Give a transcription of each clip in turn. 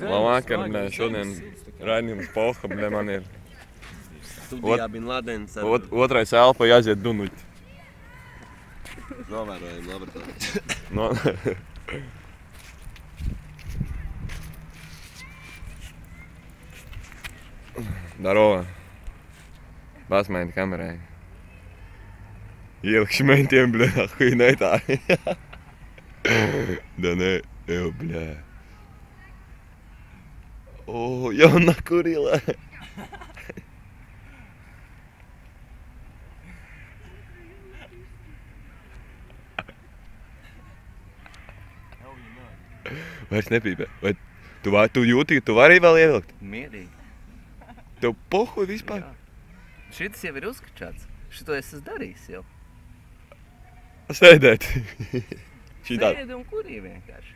Labvakar, šodien raidījums Polha, man ir Studijā Bin Ladens ar otrais elpa jāiziet Dunuļi. novērojumu laboratoriju. Здорово. Pasmaini kamerai. Ielikšu mentiem, bļā, huj tā. Da ne, evo, bļā. O, jauna Kurilē. Vairs nepīpē. Vai tu jūti, ka tu vari vēl ievilkt? Mierīgi. Tev pohuj vispār? Jā. Šitas jau ir uzskačāts. Šito es esmu darījis jau. Sēdēt. Šitā. Sēdi un kurī vienkārši.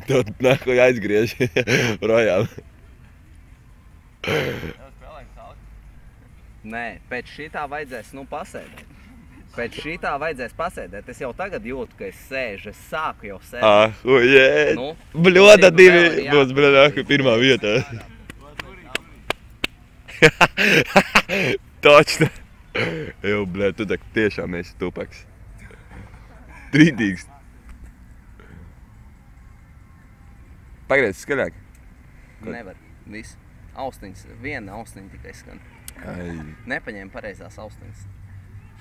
Tev nahuj aizgriež projām. Nē, pēc šitā vajadzēs, pasēdēt. Pēc šitā vajadzēs pasēdēt. Es jau tagad jūtu, ka es sēžu, es sāku jau sēdēt. Ahujē. Bļoda divi būs, bļoda, pirmā vietā. Točno. Jau, bļē, tu tak tiešām esi tupaks. Trītīgs. Pagriez skaļāk. Nevar. Viss. Austiņas. Viena austiņa tikai skan. Ai. Nepaņēma pareizās austiņas.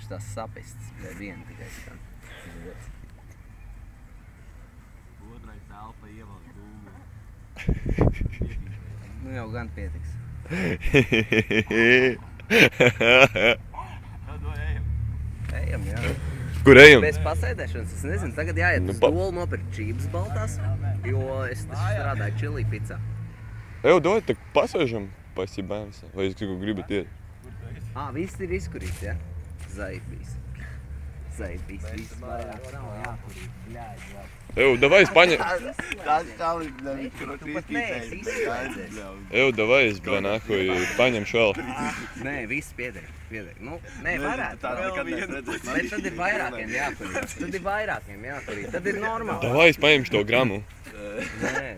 Šitās sapistas. Viena tikai skan. Otrais elpa ievelk dūmu. Nu jau gan pietiks. Ejam, jā. Kur ejam? Bez pasēdēšanas, es nezinu, tagad jāiet uz stolu nopirkt čības baltās, jo es strādāju Čilī picā. Eju, dod, tak pasēžam pasībājums. Vai es gribat iet? Viss ir izkurīts, ja? Zaibīs. Zaibīs, viss vairāk nav jākurīt. Eju, davai es paņem. Tas kalīt, Tu pat neesi izslēdzies. Eju, davai es, bļā, nahuj, paņemšu vēl. Nē, viss pieder. Nē, varētu. Bet tad ir vairākiem jākurīt. Tad ir normāli. Davai es paņemšu to gramu. Nē.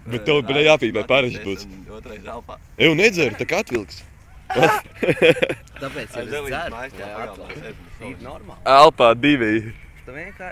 Bet tev, bļā, jāpīpē pārēšas būs. Otrais elpā. Eju, nedzeru, tak atvilks. Tāpēc jau es dzeru. Ir normāli. Elpā divi. Tu vienkārši